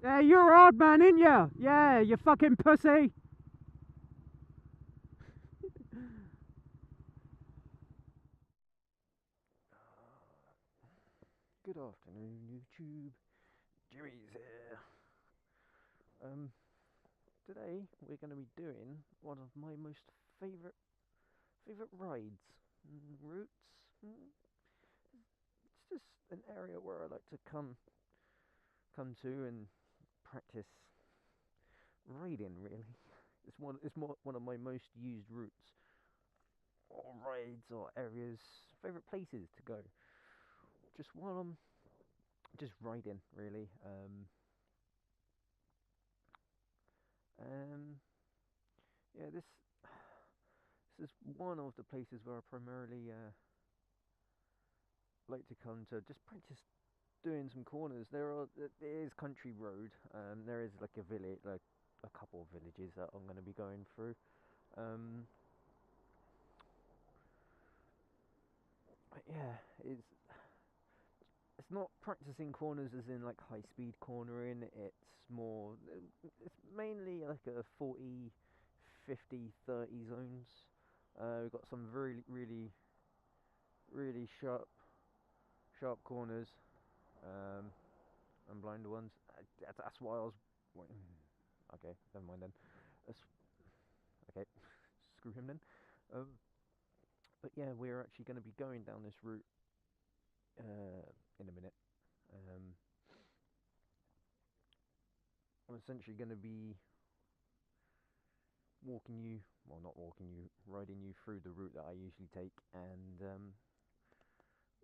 Yeah, you're odd man, ain't ya? Yeah, you fucking pussy. Good afternoon, YouTube. Jimmy's here. Today we're going to be doing one of my most favorite rides, routes. It's just an area where I like to come to and practice riding. Really, it's more one of my most used routes, or rides, or areas, favorite places to go. Just while I'm just riding, really. Yeah, this is one of the places where I primarily like to come to just practice doing some corners. There is country road. There is like a village, like a couple of villages that I'm going to be going through. Um, but yeah, it's not practicing corners as in like high speed cornering. It's mainly like a 40, 50, 30 zones. We've got some really sharp corners, um, and blinder ones. That's why I was. Okay, never mind then. That's, okay, screw him then. Um, but yeah, we're actually going to be going down this route in a minute. Um, I'm essentially going to be walking you, well, not walking you, riding you through the route that I usually take, and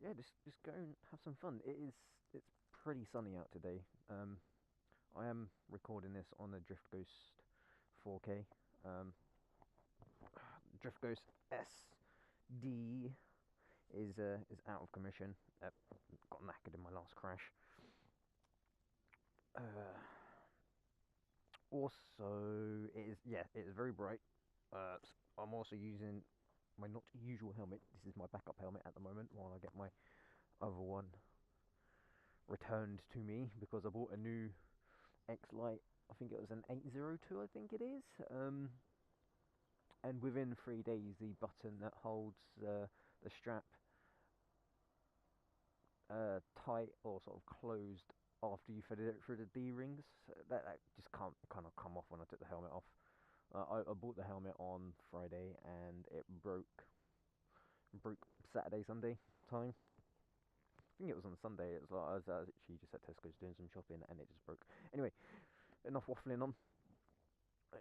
yeah, just go and have some fun. It's pretty sunny out today. I am recording this on a Drift Ghost 4K. Drift Ghost SD is out of commission. Got knackered in my last crash. Also, it is very bright. I'm also using my not usual helmet. This is my backup helmet at the moment while I get my other one returned to me because I bought a new X-Lite. I think it was an 802, I think it is. And within 3 days, the button that holds the strap tight or sort of closed after you fed it through the D-rings, that just can't kind of come off when I took the helmet off. I bought the helmet on Friday and it broke Saturday, Sunday time. I think it was on Sunday. It was like I was actually just at Tesco's doing some shopping and it just broke. Anyway, enough waffling on.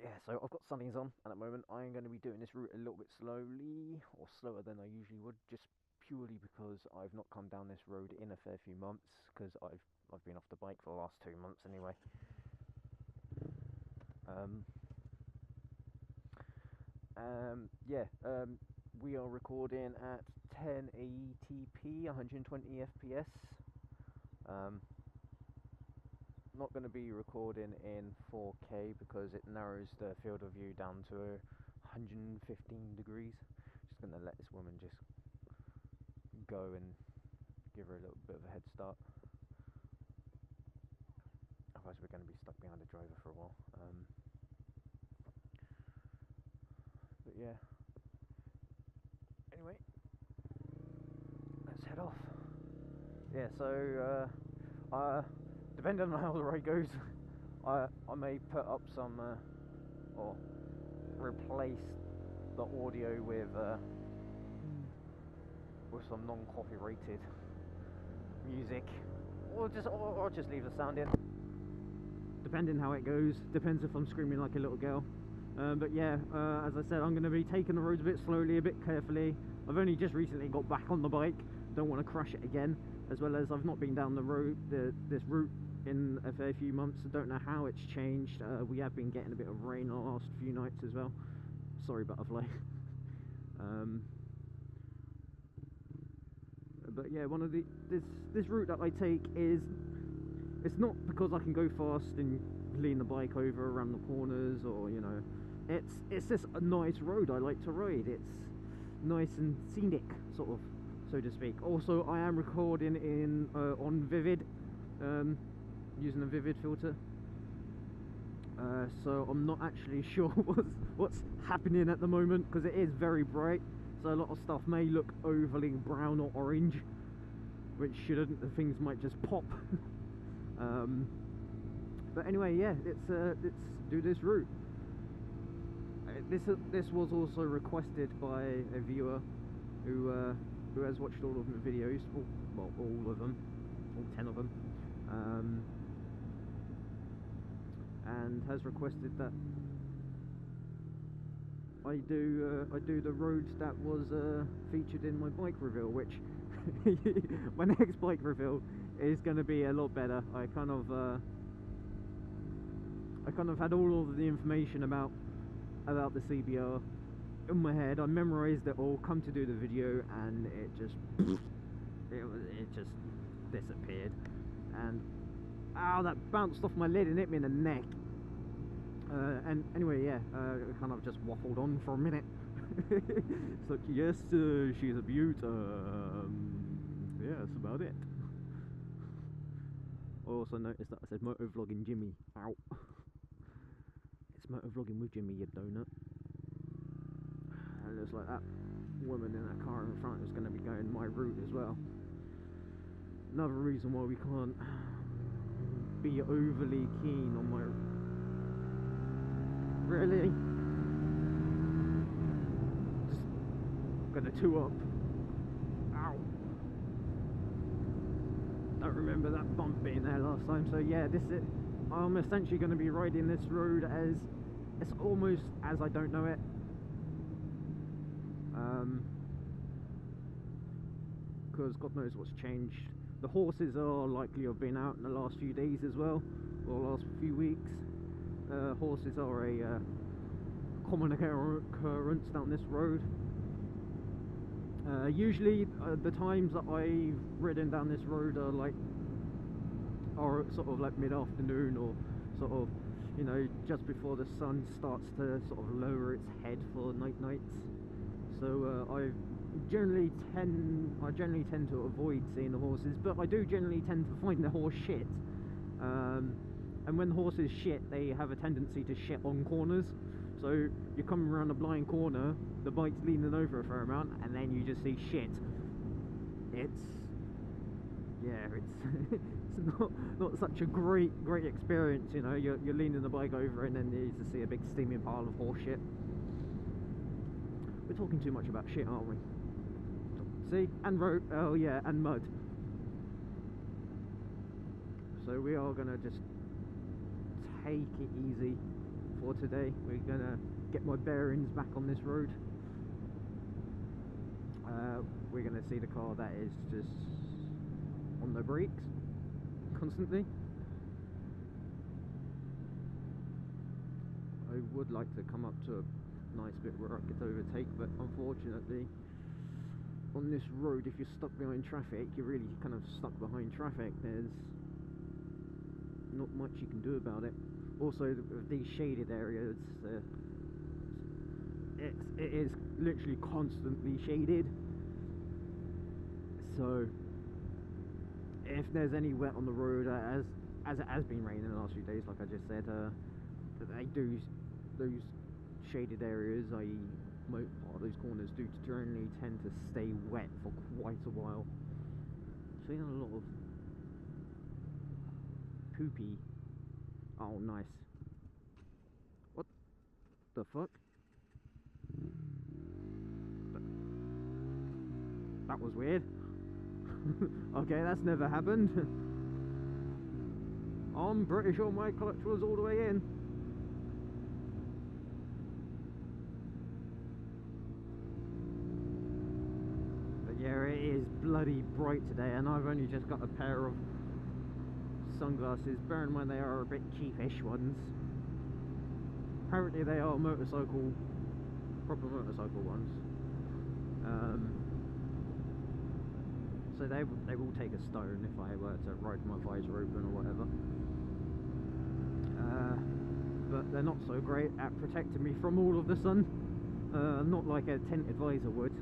Yeah, so I've got sunnies on at the moment. I'm going to be doing this route a little bit slowly, or slower than I usually would, just purely because I've not come down this road in a fair few months, because I've been off the bike for the last 2 months anyway. Yeah, we are recording at 1080p, 120 FPS. Not going to be recording in 4K because it narrows the field of view down to 115 degrees. Just going to let this woman just go and give her a little bit of a head start. Otherwise we're going to be stuck behind the driver for a while. But yeah. Anyway, let's head off. Yeah, so depending on how the ride goes, I may put up some or replace the audio with some non-copyrighted music, or just leave the sound in. Depending how it goes, depends if I'm screaming like a little girl. But yeah, as I said, I'm going to be taking the roads a bit slowly, a bit carefully. I've only just recently got back on the bike, don't want to crash it again, as well as I've not been down the road, this route in a fair few months. I don't know how it's changed. We have been getting a bit of rain the last few nights as well. Sorry, butterfly. But yeah, this route that I take it's not because I can go fast and lean the bike over around the corners, or you know, it's just a nice road I like to ride. It's nice and scenic, sort of, so to speak. Also, I am recording in on Vivid, using a Vivid filter. so I'm not actually sure what's happening at the moment, because it is very bright, so a lot of stuff may look overly brown or orange, which shouldn't. The things might just pop. But anyway, yeah, let's do this route. This was also requested by a viewer who has watched all of the videos, well, all of them, all 10 of them, and has requested that I do the roads that was featured in my bike reveal, which my next bike reveal is going to be a lot better. I kind of had all of the information about the CBR in my head. I memorized it all, come to do the video, and it just disappeared. And ow, that bounced off my lid and hit me in the neck. And anyway, yeah, I kind of just waffled on for a minute. It's like, yes, she's a beaut. Yeah, that's about it. I also noticed that I said motovlogging Jimmy. Ow. It's motovlogging with Jimmy, you donut. And it looks like that woman in that car in front is going to be going my route as well. Another reason why we can't be overly keen on my... Really? Just gonna two up. Ow. Don't remember that bump being there last time, so yeah, I'm essentially going to be riding this road as it's almost as I don't know it. Because God knows what's changed. The horses are likely to have been out in the last few days as well, or the last few weeks. Horses are a common occurrence down this road. Usually the times that I've ridden down this road are sort of like mid-afternoon, or sort of, you know, just before the sun starts to sort of lower its head for nights. So I generally tend to avoid seeing the horses, but I do generally tend to find the horse shit. And when the horses shit, they have a tendency to shit on corners. So you're coming around a blind corner, the bike's leaning over a fair amount, and then you just see shit. It's not such a great experience, you know. You're leaning the bike over, and then you just see a big steaming pile of horse shit. We're talking too much about shit, aren't we? See? And road, oh yeah, and mud. So we are gonna just take it easy for today. We're gonna get my bearings back on this road. We're gonna see the car that is just on the brakes constantly. I would like to come up to a nice bit where I could overtake, but unfortunately on this road, if you're stuck behind traffic, you're really kind of stuck behind traffic. There's not much you can do about it. Also, these shaded areas, it is literally constantly shaded. So if there's any wet on the road, as it has been raining in the last few days, like I just said, those shaded areas, i.e. those corners, do generally tend to stay wet for quite a while. Seeing a lot of poopy. Oh, nice. What the fuck? That was weird. Okay, that's never happened. I'm pretty sure my clutch was all the way in. But yeah, it is bloody bright today, and I've only just got a pair of sunglasses. Bear in mind they are a bit cheapish ones. Apparently they are proper motorcycle ones. So they will take a stone if I were to ride my visor open or whatever. But they're not so great at protecting me from all of the sun. Not like a tinted visor would.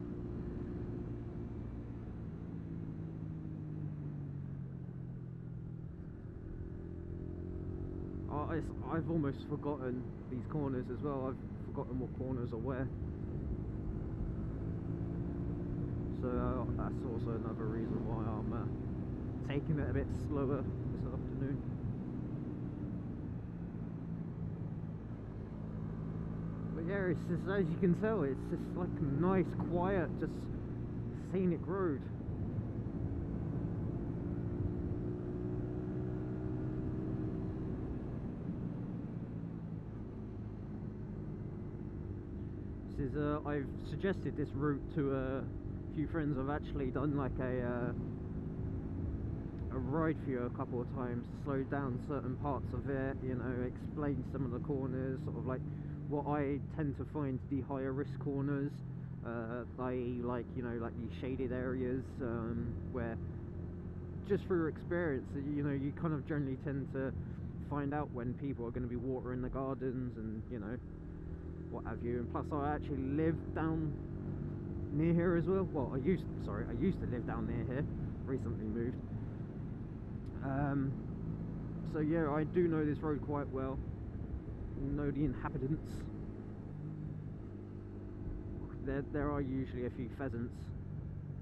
I've almost forgotten these corners as well. I've forgotten what corners are where. So that's also another reason why I'm taking it a bit slower this afternoon. But yeah, it's just, as you can tell, it's just like a nice, quiet, just scenic road. This is I've suggested this route to a few friends. I've actually done like a ride for you a couple of times, slowed down certain parts of it, you know, explained some of the corners, sort of like what I tend to find the higher risk corners, i.e. like, you know, like these shaded areas, where just through experience, you know, you kind of generally tend to find out when people are going to be watering the gardens and, you know, what have you. And plus I actually live down near here as well. Well, I used to live down near here, recently moved. So yeah, I do know this road quite well, know the inhabitants. There are usually a few pheasants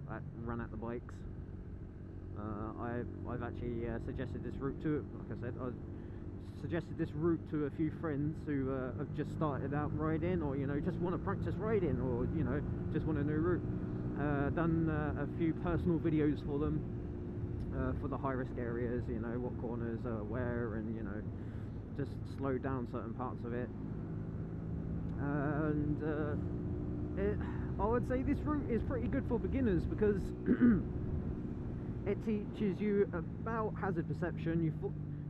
that run at the bikes. I've actually suggested this route to, like I said, I suggested this route to a few friends who have just started out riding, or, you know, just want to practice riding, or, you know, just want a new route. Done a few personal videos for them, for the high risk areas, you know, what corners are where, and, you know, just slow down certain parts of it. And I would say this route is pretty good for beginners, because it teaches you about hazard perception.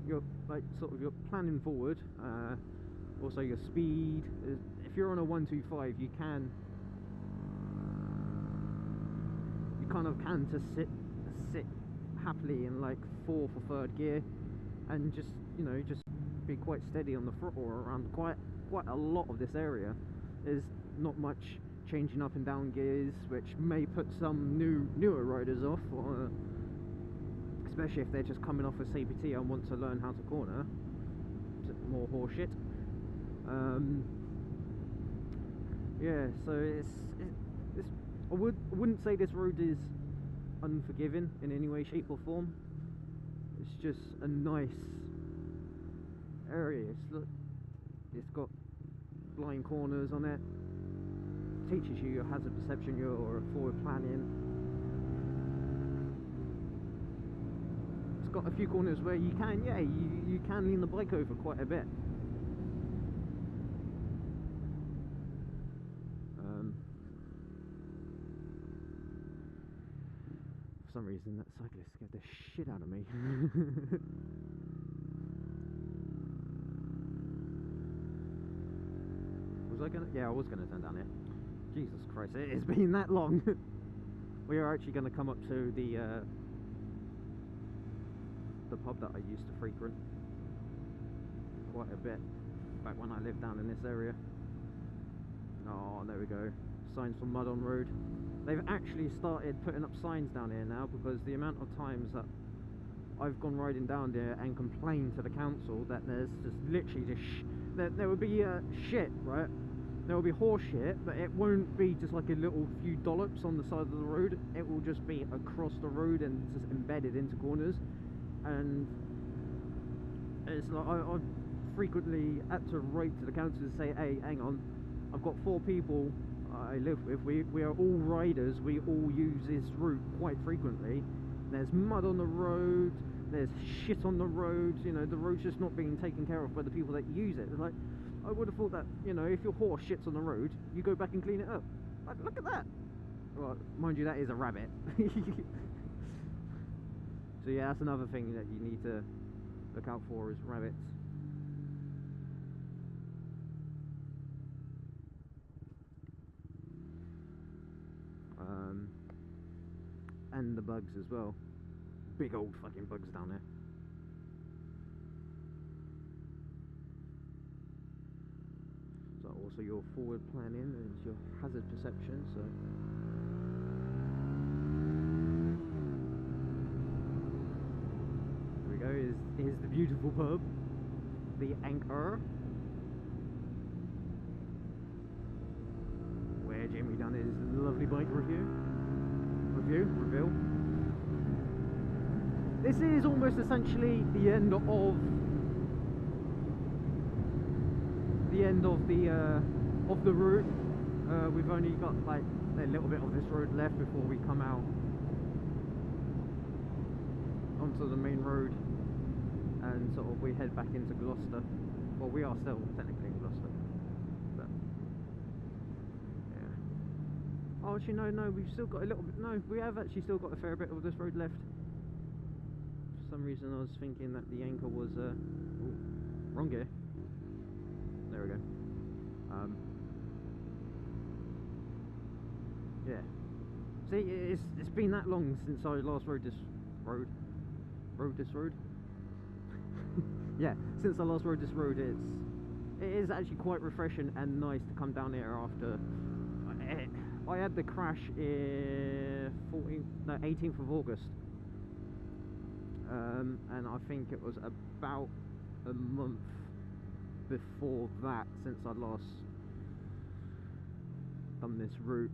You're like sort of, you're planning forward, also your speed. If you're on a 125, you kind of can just sit happily in like 4th or 3rd gear, and just, you know, just be quite steady on the throttle around quite a lot of this area. There's not much changing up and down gears, which may put some newer riders off, or especially if they're just coming off a CPT and want to learn how to corner. More horseshit. Yeah, so it's I wouldn't say this road is unforgiving in any way, shape or form. It's just a nice area. It's got blind corners on it. Teaches you your hazard perception, your forward planning. It's got a few corners where you can, yeah, you can lean the bike over quite a bit. For some reason that cyclist scared the shit out of me. I was gonna turn down here. Jesus Christ, it's been that long. We are actually going to come up to the pub that I used to frequent quite a bit back when I lived down in this area. Oh, there we go. Signs for Mud on Road. They've actually started putting up signs down here now, because the amount of times that I've gone riding down there and complained to the council that there's just literally just there would be shit, right? There will be horse shit, but it won't be just like a little few dollops on the side of the road. It will just be across the road and just embedded into corners. And it's like I've frequently had to write to the council to say, hey, hang on, I've got 4 people I live with. We are all riders. We all use this route quite frequently. There's mud on the road. There's shit on the road. You know, the road's just not being taken care of by the people that use it. It's like, I would have thought that, you know, if your horse shits on the road, you go back and clean it up. Like, look at that. Well, mind you, that is a rabbit. So yeah, that's another thing that you need to look out for, is rabbits. And the bugs as well. Big old fucking bugs down there. So also your forward planning and your hazard perception. So here we go. Here's the beautiful pub. the Anchor, where Jamie done his lovely bike reveal. This is almost essentially the end of the route. We've only got like a little bit of this road left before we come out onto the main road, and sort of we head back into Gloucester. Well, we are still technically in Gloucester, but yeah. Oh, actually no, we've still got a little bit. No, we have actually still got a fair bit of this road left. For some reason I was thinking that the Anchor was ooh, wrong gear. There we go. Yeah. See, it's been that long since I last rode this road. Yeah, since I last rode this road, it is actually quite refreshing and nice to come down here after. I had the crash 18th of August, and I think it was about a month before that since I last done this route.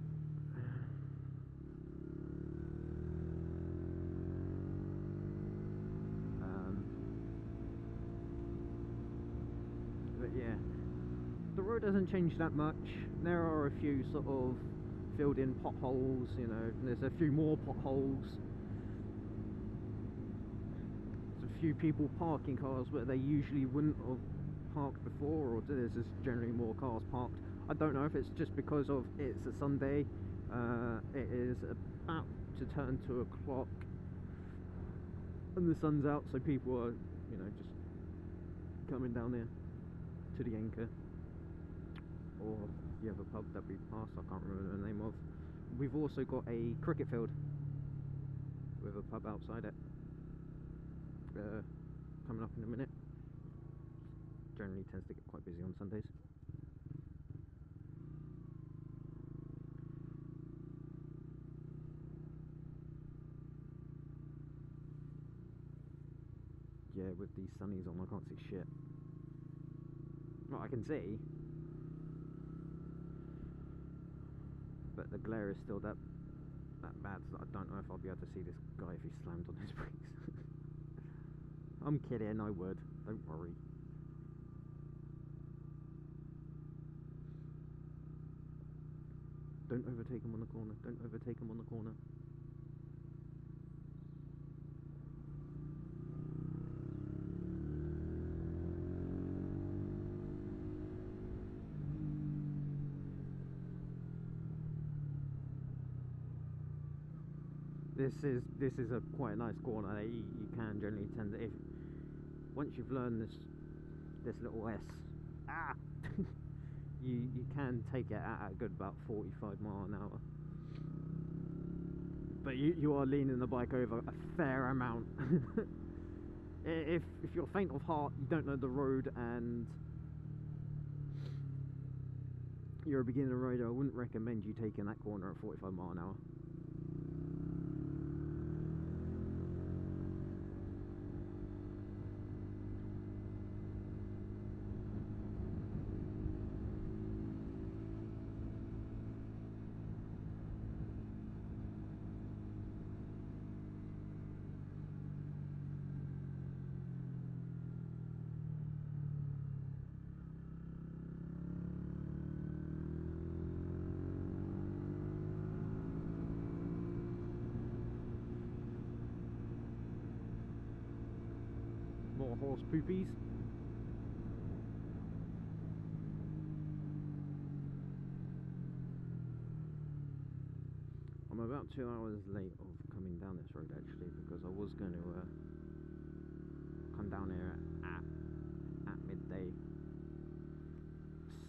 But yeah, the road doesn't change that much. There are a few sort of filled in potholes, you know, there's a few more potholes. There's a few people parking cars where they usually wouldn't have parked before, or there's just generally more cars parked. I don't know if it's just because of it's a Sunday. It is about to turn 2 o'clock and the sun's out, so people are, you know, just coming down here to the Anchor, or the other pub that we passed, I can't remember the name of. We've also got a cricket field with a pub outside it, coming up in a minute. Generally tends to get quite busy on Sundays. Yeah, with these sunnies on I can't see shit. Well, I can see, but the glare is still that bad, so I don't know if I'll be able to see this guy if he slammed on his brakes. I'm kidding, I would, don't worry. Don't overtake him on the corner, don't overtake him on the corner. This is a quite a nice corner. You can generally tend to, if once you've learned this little S, you can take it at a good about 45 mile an hour. But you are leaning the bike over a fair amount. If you're faint of heart, you don't know the road, and you're a beginner rider, I wouldn't recommend you taking that corner at 45 mile an hour. More horse poopies. I'm about 2 hours late of coming down this road actually, because I was going to come down here at midday.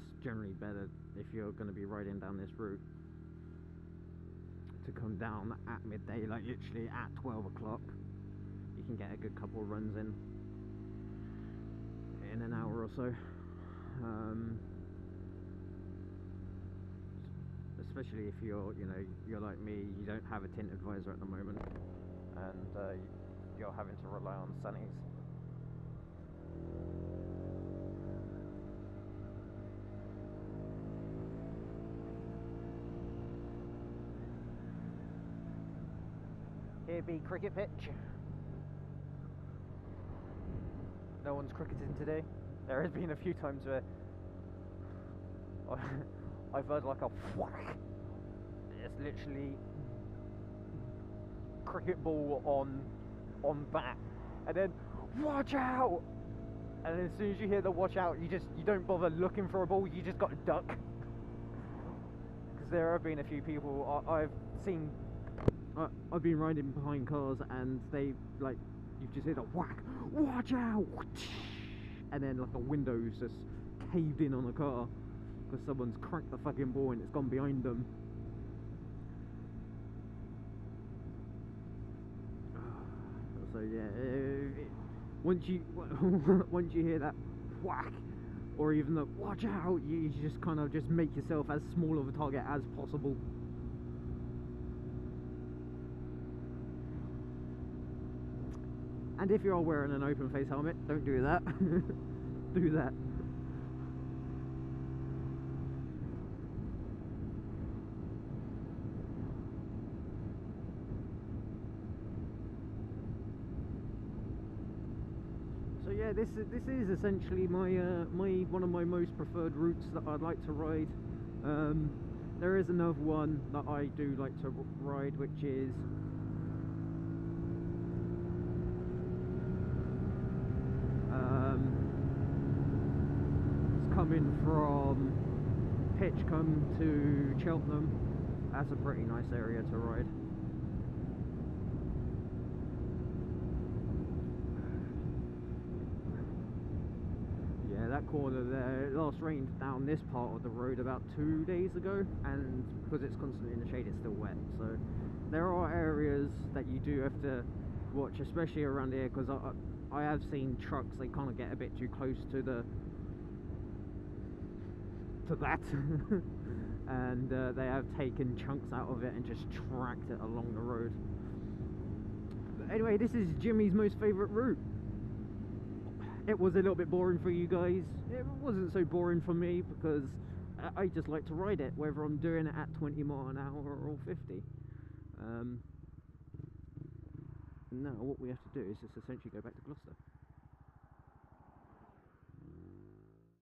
It's generally better if you're going to be riding down this route to come down at midday, like literally at 12 o'clock. You can get a good couple of runs in an hour or so. Especially if you're like me, you don't have a tinted visor at the moment, and you're having to rely on sunnies. be cricket pitch. No one's cricketing today. There has been a few times where I've heard like a whack. It's literally cricket ball on bat, and then watch out. And then as soon as you hear the watch out, you don't bother looking for a ball. You just got to duck. Because there have been a few people I've seen. I've been riding behind cars, and they like you just hear the whack. Watch out! And then like a window's just caved in on a car because someone's cracked the fucking ball and it's gone behind them. So yeah, once you hear that whack or even the watch out, you just kind of just make yourself as small of a target as possible. And if you are wearing an open face helmet, don't do that. Do that. So yeah, this is essentially my one of my most preferred routes that I'd like to ride. There is another one that I do like to ride, which is coming from Pitchcombe to Cheltenham. That's a pretty nice area to ride. Yeah, that corner there, it last rained down this part of the road about 2 days ago, and because it's constantly in the shade, it's still wet. So there are areas that you do have to watch, especially around here, because I have seen trucks, they kind of get a bit too close to that and they have taken chunks out of it and just tracked it along the road. But anyway, this is Jimmy's most favourite route. It was a little bit boring for you guys. It wasn't so boring for me because I just like to ride it, whether I'm doing it at 20 mile an hour or 50. Now what we have to do is just essentially go back to Gloucester.